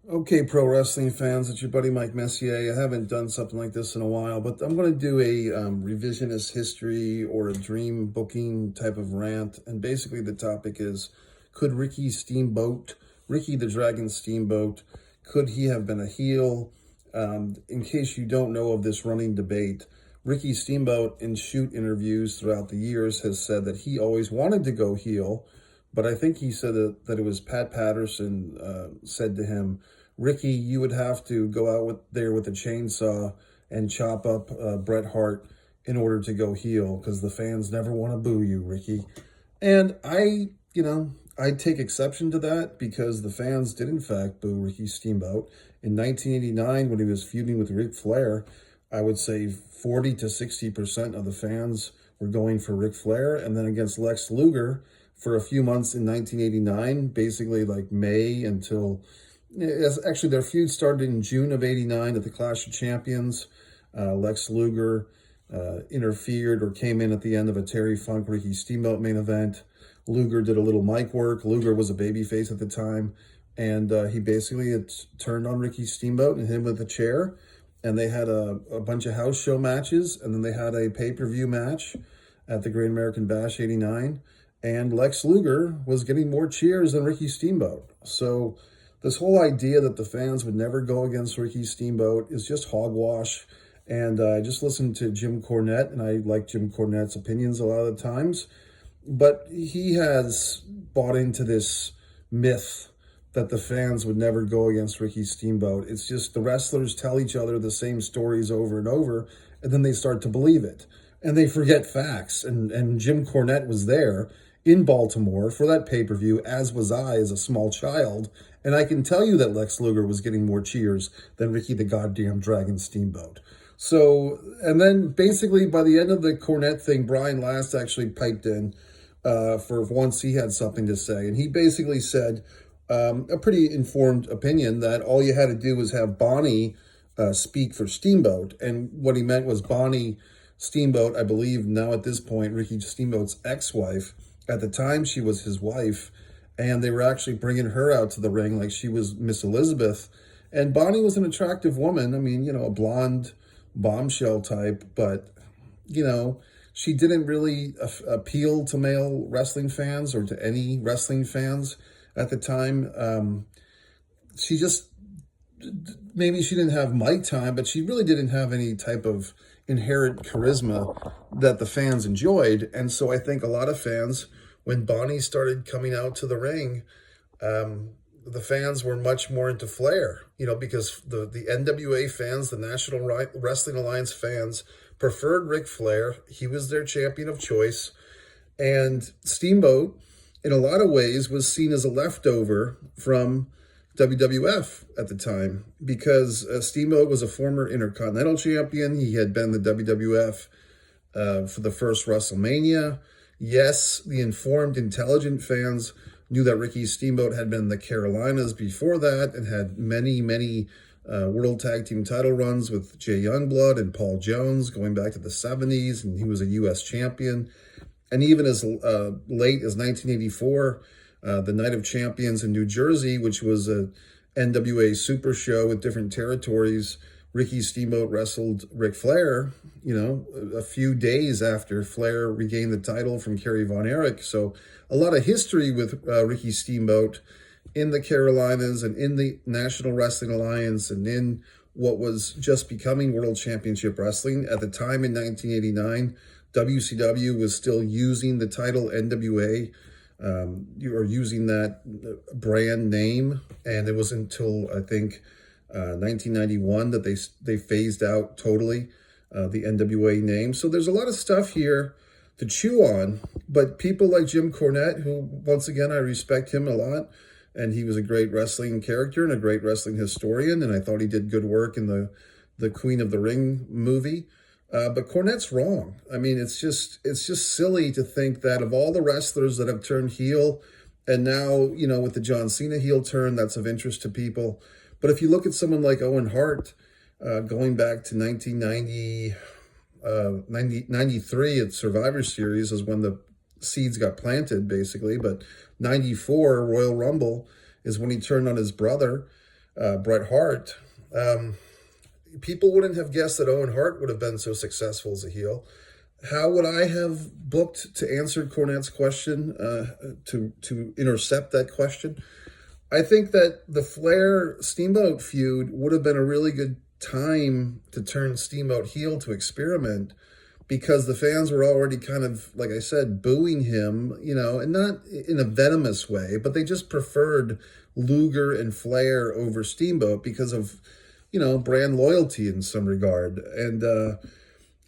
Okay, pro wrestling fans, it's your buddy Mike Messier. I haven't done something like this in a while, but I'm going to do a revisionist history or a dream booking type of rant. And basically, the topic is, could Ricky the Dragon Steamboat, could he have been a heel? In case you don't know of this running debate, Ricky Steamboat, in shoot interviews throughout the years, has said that he always wanted to go heel, but I think he said that it was Pat Patterson said to him, Ricky, you would have to go out there with a chainsaw and chop up Bret Hart in order to go heel because the fans never want to boo you, Ricky. And I take exception to that because the fans did in fact boo Ricky Steamboat. In 1989, when he was feuding with Ric Flair, I would say 40 to 60% of the fans were going for Ric Flair. And then against Lex Luger for a few months in 1989, basically like May until, actually their feud started in June of 89 at the Clash of Champions. Lex Luger interfered or came in at the end of a Terry Funk Ricky Steamboat main event. Luger did a little mic work. Luger was a babyface at the time. And he basically had turned on Ricky Steamboat and hit him with a chair. And they had a bunch of house show matches. And then they had a pay-per-view match at the Great American Bash 89. And Lex Luger was getting more cheers than Ricky Steamboat. So this whole idea that the fans would never go against Ricky Steamboat is just hogwash. And I just listened to Jim Cornette, and I like Jim Cornette's opinions a lot of the times. But he has bought into this myth that the fans would never go against Ricky Steamboat. It's just the wrestlers tell each other the same stories over and over, and then they start to believe it. And they forget facts. And Jim Cornette was there in Baltimore for that pay-per-view, as was I as a small child. And I can tell you that Lex Luger was getting more cheers than Ricky the goddamn Dragon Steamboat. So, and then basically by the end of the Cornette thing, Brian Last actually piped in for once he had something to say. And he basically said a pretty informed opinion that all you had to do was have Bonnie speak for Steamboat. And what he meant was Bonnie Steamboat, I believe now at this point, Ricky Steamboat's ex-wife. At the time, she was his wife. And they were actually bringing her out to the ring like she was Miss Elizabeth. And Bonnie was an attractive woman. I mean, a blonde bombshell type, but, she didn't really appeal to male wrestling fans or to any wrestling fans at the time. She just, maybe she didn't have mic time, but she really didn't have any type of inherent charisma that the fans enjoyed. And so I think a lot of fans, when Bonnie started coming out to the ring, the fans were much more into Flair, because the NWA fans, the National Wrestling Alliance fans, preferred Ric Flair. He was their champion of choice. And Steamboat, in a lot of ways, was seen as a leftover from WWF at the time because Steamboat was a former Intercontinental Champion. He had been the WWF for the first WrestleMania. Yes, the informed, intelligent fans knew that Ricky Steamboat had been in the Carolinas before that and had many, many World Tag Team title runs with Jay Youngblood and Paul Jones going back to the 70s, and he was a U.S. champion. And even as late as 1984, the Night of Champions in New Jersey, which was a NWA super show with different territories, Ricky Steamboat wrestled Ric Flair, a few days after Flair regained the title from Kerry Von Erich. So a lot of history with Ricky Steamboat in the Carolinas and in the National Wrestling Alliance and in what was just becoming World Championship Wrestling. At the time in 1989, WCW was still using the title NWA, or using that brand name. And it was until, I think, 1991 that they phased out totally the NWA name. So there's a lot of stuff here to chew on, but people like Jim Cornette, who once again I respect him a lot, and he was a great wrestling character and a great wrestling historian, and I thought he did good work in the Queen of the Ring movie. But Cornette's wrong. I mean, it's just silly to think that of all the wrestlers that have turned heel, and now, with the John Cena heel turn, that's of interest to people. But if you look at someone like Owen Hart, going back to 93 at Survivor Series is when the seeds got planted, basically. But 94 Royal Rumble is when he turned on his brother. Bret Hart, people wouldn't have guessed that Owen Hart would have been so successful as a heel. How would I have booked to answer Cornette's question, to intercept that question? I think that the Flair Steamboat feud would have been a really good time to turn Steamboat heel, to experiment, because the fans were already kind of, like I said, booing him, and not in a venomous way, but they just preferred Luger and Flair over Steamboat because of, brand loyalty in some regard. And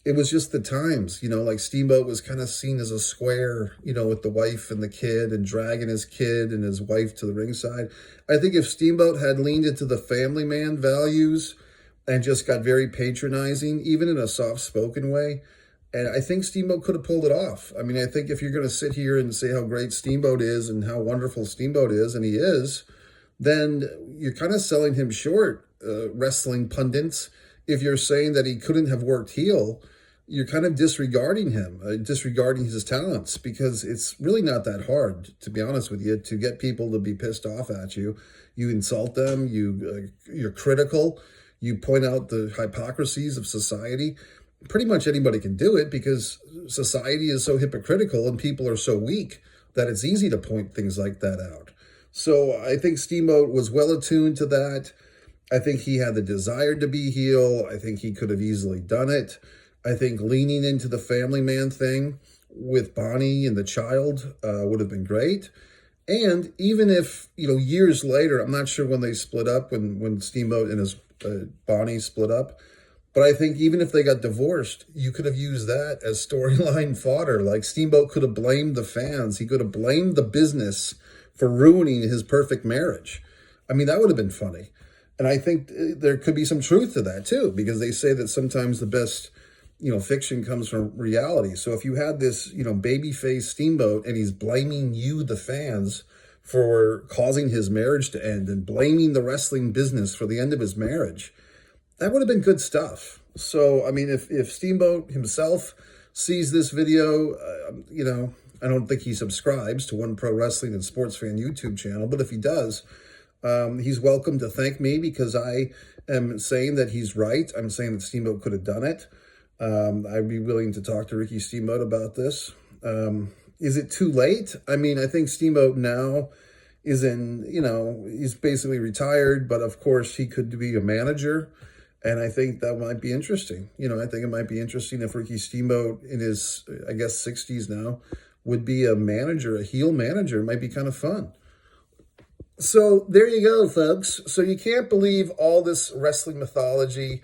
it was just the times, like Steamboat was kind of seen as a square, with the wife and the kid, and dragging his kid and his wife to the ringside. I think if Steamboat had leaned into the family man values and just got very patronizing, even in a soft-spoken way, and I think Steamboat could have pulled it off. I mean, I think if you're going to sit here and say how great Steamboat is and how wonderful Steamboat is, and he is, then you're kind of selling him short, wrestling pundits. If you're saying that he couldn't have worked heel, you're kind of disregarding him, disregarding his talents, because it's really not that hard, to be honest with you, to get people to be pissed off at you. You insult them, you're critical, you point out the hypocrisies of society. Pretty much anybody can do it, because society is so hypocritical and people are so weak that it's easy to point things like that out. So I think Steamboat was well attuned to that. I think he had the desire to be heel. I think he could have easily done it. I think leaning into the family man thing with Bonnie and the child would have been great. And even if, years later, I'm not sure when they split up, when Steamboat and his Bonnie split up, but I think even if they got divorced, you could have used that as storyline fodder. Like, Steamboat could have blamed the fans. He could have blamed the business for ruining his perfect marriage. I mean, that would have been funny. And I think there could be some truth to that too, because they say that sometimes the best, fiction comes from reality. So if you had this, babyface Steamboat, and he's blaming you, the fans, for causing his marriage to end, and blaming the wrestling business for the end of his marriage, that would have been good stuff. So, I mean, if Steamboat himself sees this video, I don't think he subscribes to One Pro Wrestling and Sports Fan YouTube channel, but if he does, he's welcome to thank me, because I am saying that he's right. I'm saying that Steamboat could have done it. I'd be willing to talk to Ricky Steamboat about this. Is it too late? I mean, I think Steamboat now is he's basically retired, but of course he could be a manager. And I think that might be interesting. I think it might be interesting if Ricky Steamboat, in his, 60s now, would be a manager, a heel manager. It might be kind of fun. So there you go, folks. So you can't believe all this wrestling mythology.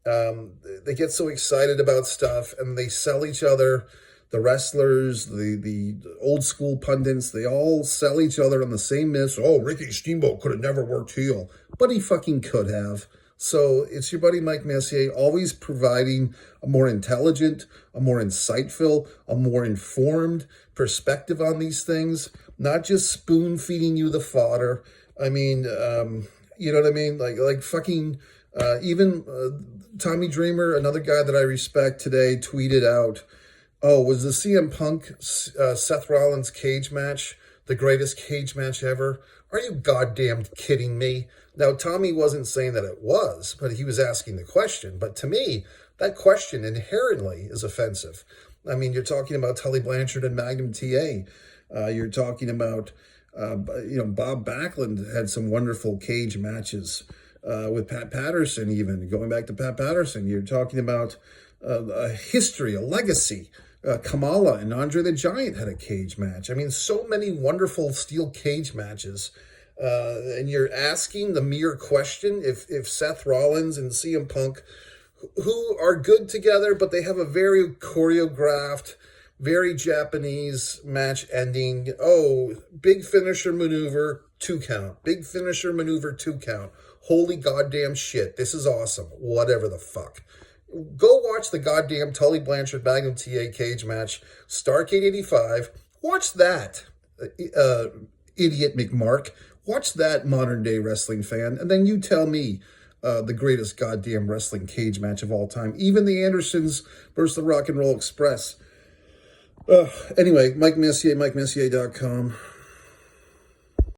They get so excited about stuff, and they sell each other. The wrestlers, the old school pundits, they all sell each other on the same myths. Oh, Ricky Steamboat could have never worked heel, but he fucking could have. So it's your buddy Mike Messier, always providing a more intelligent, a more insightful, a more informed perspective on these things, not just spoon feeding you the fodder. I mean, you know what I mean? Like fucking, even Tommy Dreamer, another guy that I respect today, tweeted out, oh, was the CM Punk Seth Rollins cage match the greatest cage match ever? Are you goddamn kidding me? Now, Tommy wasn't saying that it was, but he was asking the question. But to me, that question inherently is offensive. I mean, you're talking about Tully Blanchard and Magnum TA. You're talking about, Bob Backlund had some wonderful cage matches with Pat Patterson, even going back to Pat Patterson. You're talking about a history, a legacy. Kamala and Andre the Giant had a cage match. I mean, so many wonderful steel cage matches. And you're asking the mere question if Seth Rollins and CM Punk, who are good together, but they have a very choreographed, very Japanese match ending. Oh, big finisher maneuver, 2 count. Big finisher maneuver, 2 count. Holy goddamn shit. This is awesome. Whatever the fuck. Go watch the goddamn Tully Blanchard Magnum TA cage match, Starrcade 85. Watch that, idiot McMark. Watch that, modern day wrestling fan. And then you tell me the greatest goddamn wrestling cage match of all time. Even the Andersons versus the Rock and Roll Express. Anyway, Mike Messier, MikeMessier.com.